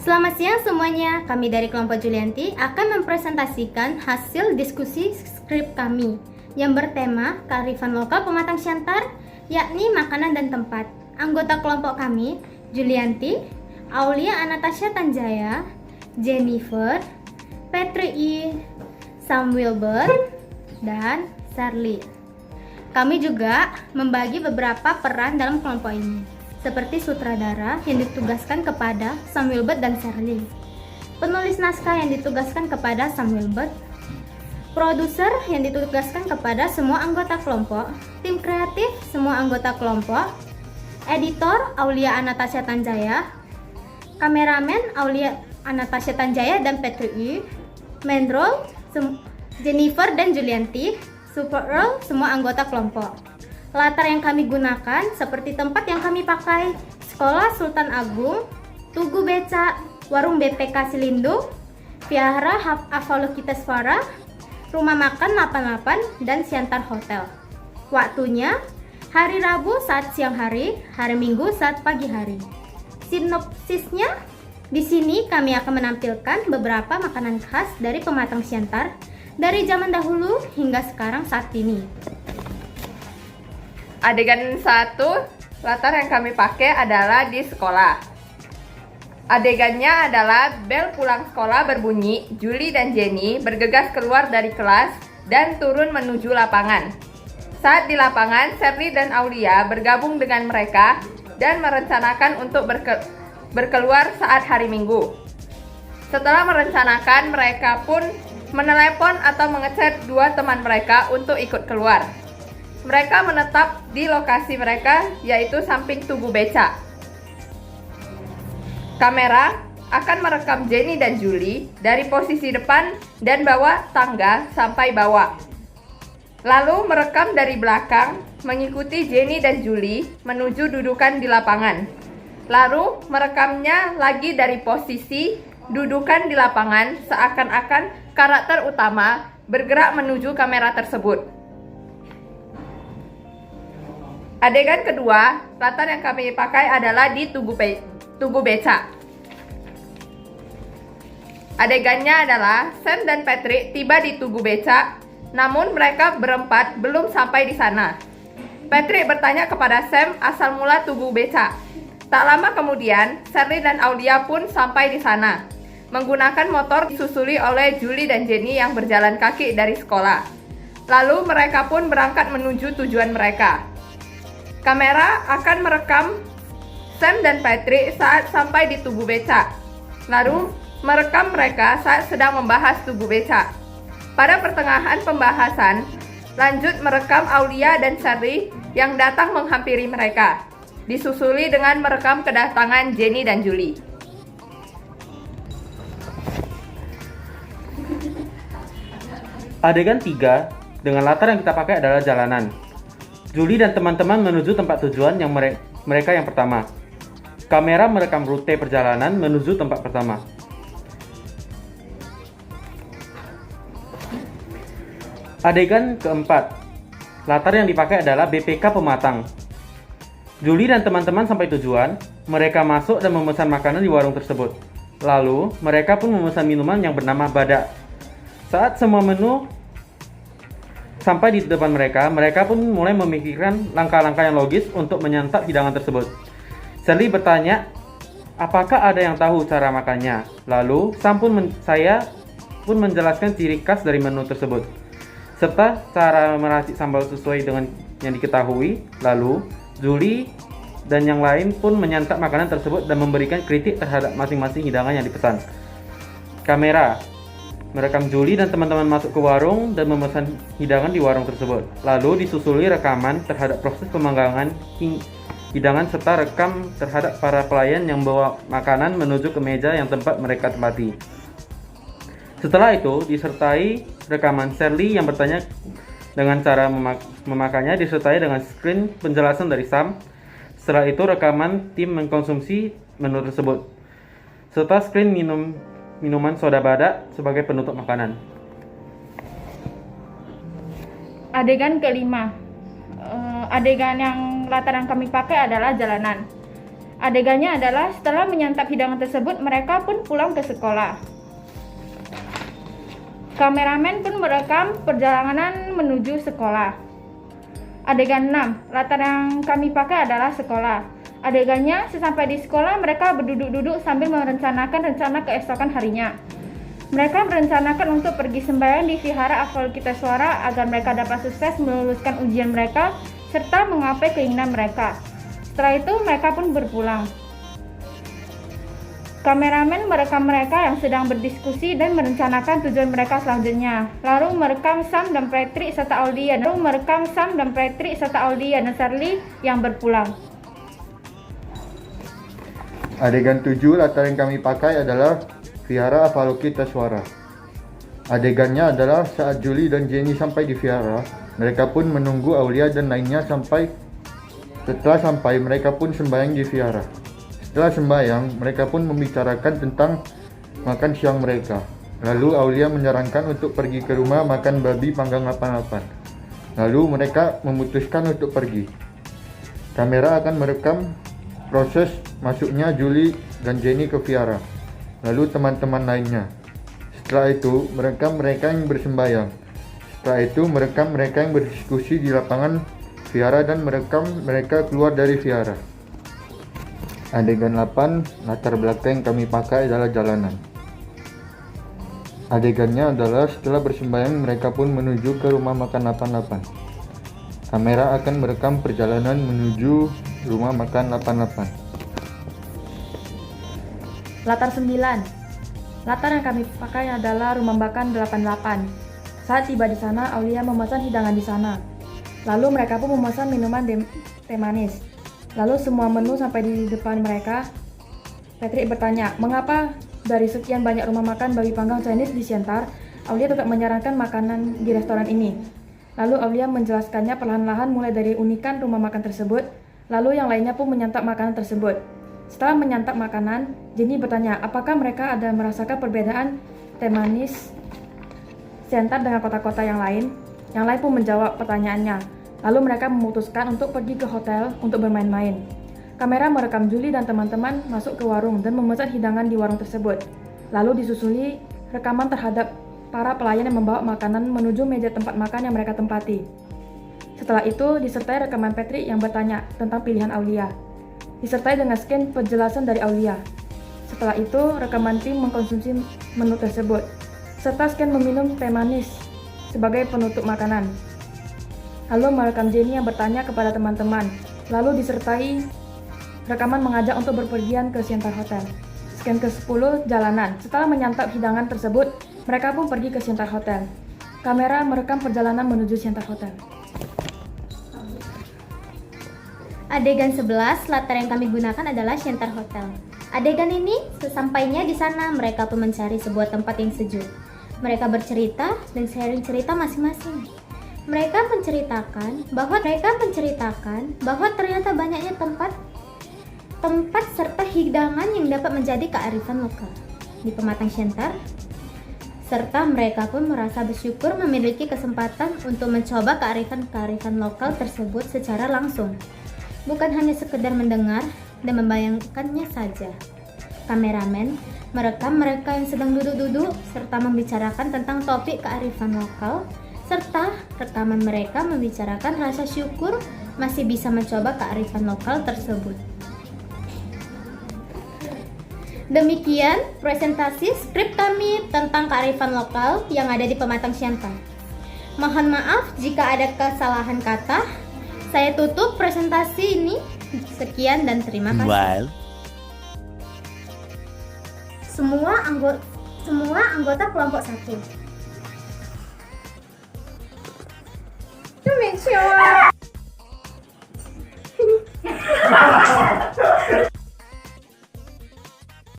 Selamat siang semuanya, kami dari kelompok Julianti akan mempresentasikan hasil diskusi skrip kami yang bertema kearifan lokal pematang siantar, yakni makanan dan tempat. Anggota kelompok kami, Julianti, Aulia Anastasia Tanjaya, Jennifer, Petri I, Sam Wilbert, dan Charlie. Kami juga membagi beberapa peran dalam kelompok ini, seperti sutradara yang ditugaskan kepada Sam Wilbert dan Charlie, penulis naskah yang ditugaskan kepada Sam Wilbert, produser yang ditugaskan kepada semua anggota kelompok, tim kreatif semua anggota kelompok, editor Aulia Anastasia Tanjaya, kameramen Aulia Anastasia Tanjaya dan Petri I, main role Jennifer dan Julianti, support role semua anggota kelompok. Latar yang kami gunakan seperti tempat yang kami pakai: Sekolah Sultan Agung, Tugu Beca, Warung BPK Silindung, Vihara Avalokitesvara, Rumah Makan 88, dan Siantar Hotel. Waktunya hari Rabu saat siang hari Minggu saat pagi hari. Sinopsisnya, di sini kami akan menampilkan beberapa makanan khas dari pematang siantar dari zaman dahulu hingga sekarang saat ini. Adegan 1, latar yang kami pakai adalah di sekolah. Adegannya adalah bel pulang sekolah berbunyi, Julie dan Jenny bergegas keluar dari kelas dan turun menuju lapangan. Saat di lapangan, Charlie dan Aulia bergabung dengan mereka dan merencanakan untuk berkeluar saat hari Minggu. Setelah merencanakan, mereka pun menelepon atau mengechat dua teman mereka untuk ikut keluar. Mereka menetap di lokasi mereka, yaitu samping Tugu Beca. Kamera akan merekam Jenny dan Julie dari posisi depan dan bawa tangga sampai bawah. Lalu merekam dari belakang, mengikuti Jenny dan Julie menuju dudukan di lapangan. Lalu merekamnya lagi dari posisi dudukan di lapangan, seakan-akan karakter utama bergerak menuju kamera tersebut. Adegan kedua, latar yang kami pakai adalah di Tugu Beca. Adegannya adalah Sam dan Patrick tiba di Tugu Beca, namun mereka berempat belum sampai di sana. Patrick bertanya kepada Sam asal mula Tugu Beca. Tak lama kemudian, Charlie dan Aulia pun sampai di sana, menggunakan motor disusuli oleh Julie dan Jenny yang berjalan kaki dari sekolah. Lalu mereka pun berangkat menuju tujuan mereka. Kamera akan merekam Sam dan Patrick saat sampai di Tugu Beca, lalu merekam mereka saat sedang membahas Tugu Beca. Pada pertengahan pembahasan, lanjut merekam Aulia dan Charlie yang datang menghampiri mereka, disusuli dengan merekam kedatangan Jenny dan Julie. Adegan 3 dengan latar yang kita pakai adalah jalanan. Julie dan teman-teman menuju tempat tujuan yang mereka yang pertama. Kamera merekam rute perjalanan menuju tempat pertama. Adegan keempat, latar yang dipakai adalah BPK Pematang. Julie dan teman-teman sampai tujuan, mereka masuk dan memesan makanan di warung tersebut. Lalu, mereka pun memesan minuman yang bernama Badak. Saat semua menu sampai di depan mereka pun mulai memikirkan langkah-langkah yang logis untuk menyantap hidangan tersebut. Charlie bertanya, apakah ada yang tahu cara makannya? Lalu, saya pun menjelaskan ciri khas dari menu tersebut, serta cara meracik sambal sesuai dengan yang diketahui. Lalu, Julie dan yang lain pun menyantap makanan tersebut dan memberikan kritik terhadap masing-masing hidangan yang dipesan. Kamera merekam Julie dan teman-teman masuk ke warung dan memesan hidangan di warung tersebut. Lalu disusuli rekaman terhadap proses pemanggangan hidangan serta rekam terhadap para pelayan yang bawa makanan menuju ke meja yang tempat mereka tempati. Setelah itu disertai rekaman Charlie yang bertanya dengan cara memakannya, disertai dengan screen penjelasan dari Sam. Setelah itu rekaman tim mengkonsumsi menu tersebut, serta screen minuman soda Badak sebagai penutup makanan. Adegan kelima, adegan yang latar yang kami pakai adalah jalanan. Adegannya adalah setelah menyantap hidangan tersebut, mereka pun pulang ke sekolah. Kameramen pun merekam perjalanan menuju sekolah. Adegan 6, latar yang kami pakai adalah sekolah. Adegannya, sesampai di sekolah, mereka berduduk-duduk sambil merencanakan rencana keesokan harinya. Mereka merencanakan untuk pergi sembahyang di Vihara Avalokiteswara agar mereka dapat sukses meluluskan ujian mereka serta menggapai keinginan mereka. Setelah itu, mereka pun berpulang. Kameramen merekam mereka yang sedang berdiskusi dan merencanakan tujuan mereka selanjutnya. Lalu merekam Sam dan Patrick serta Aulia dan Charlie yang berpulang. Adegan 7 latar yang kami pakai adalah Vihara Avalokiteswara. Adegannya adalah saat Julie dan Jenny sampai di Vihara, mereka pun menunggu Aulia dan lainnya sampai. Setelah sampai, mereka pun sembahyang di Vihara. Setelah sembahyang, mereka pun membicarakan tentang makan siang mereka. Lalu Aulia menyarankan untuk pergi ke rumah makan babi panggang 88. Lalu mereka memutuskan untuk pergi. Kamera akan merekam proses masuknya Julie dan Jenny ke Vihara, lalu teman-teman lainnya. Setelah itu, merekam mereka yang bersembahyang. Setelah itu, merekam mereka yang berdiskusi di lapangan Vihara dan merekam mereka keluar dari Vihara. Adegan 8, latar belakang yang kami pakai adalah jalanan. Adegannya adalah setelah bersembahyang mereka pun menuju ke rumah makan 88. Kamera akan merekam perjalanan menuju rumah makan 88. Latar 9. Latar yang kami pakai adalah rumah makan 88. Saat tiba di sana, Aulia memesan hidangan di sana. Lalu mereka pun memesan minuman teh manis. Lalu semua menu sampai di depan mereka. Patrick bertanya, mengapa dari sekian banyak rumah makan babi panggang Chinese di Siantar, Aulia tetap menyarankan makanan di restoran ini. Lalu Aulia menjelaskannya perlahan-lahan mulai dari unikan rumah makan tersebut, lalu yang lainnya pun menyantap makanan tersebut. Setelah menyantap makanan, Jenny bertanya apakah mereka ada merasakan perbedaan teh manis Siantar dengan kota-kota yang lain. Yang lain pun menjawab pertanyaannya. Lalu mereka memutuskan untuk pergi ke hotel untuk bermain-main. Kamera merekam Julie dan teman-teman masuk ke warung dan memesan hidangan di warung tersebut. Lalu disusuli rekaman terhadap para pelayan yang membawa makanan menuju meja tempat makan yang mereka tempati. Setelah itu disertai rekaman Patrick yang bertanya tentang pilihan Aulia, disertai dengan scan penjelasan dari Aulia. Setelah itu rekaman tim mengkonsumsi menu tersebut, serta scan meminum teh manis sebagai penutup makanan. Lalu merekam Jenny yang bertanya kepada teman-teman, lalu disertai rekaman mengajak untuk berpergian ke Siantar Hotel. Scan ke-10 jalanan. Setelah menyantap hidangan tersebut, mereka pun pergi ke Siantar Hotel. Kamera merekam perjalanan menuju Siantar Hotel. Adegan 11, latar yang kami gunakan adalah Siantar Hotel. Adegan ini, sesampainya di sana, mereka pun mencari sebuah tempat yang sejuk. Mereka bercerita dan sharing cerita masing-masing. Mereka menceritakan bahwa ternyata banyaknya tempat serta hidangan yang dapat menjadi kearifan lokal di Pematang Siantar, serta mereka pun merasa bersyukur memiliki kesempatan untuk mencoba kearifan lokal tersebut secara langsung, bukan hanya sekedar mendengar dan membayangkannya saja. Kameramen merekam mereka yang sedang duduk-duduk serta membicarakan tentang topik kearifan lokal, serta rekaman mereka membicarakan rasa syukur masih bisa mencoba kearifan lokal tersebut. Demikian presentasi skrip kami tentang kearifan lokal yang ada di Pematang Siantar. Mohon maaf jika ada kesalahan kata. Saya tutup presentasi ini. Sekian dan terima kasih. Semua anggota kelompok 1. 郑敏秋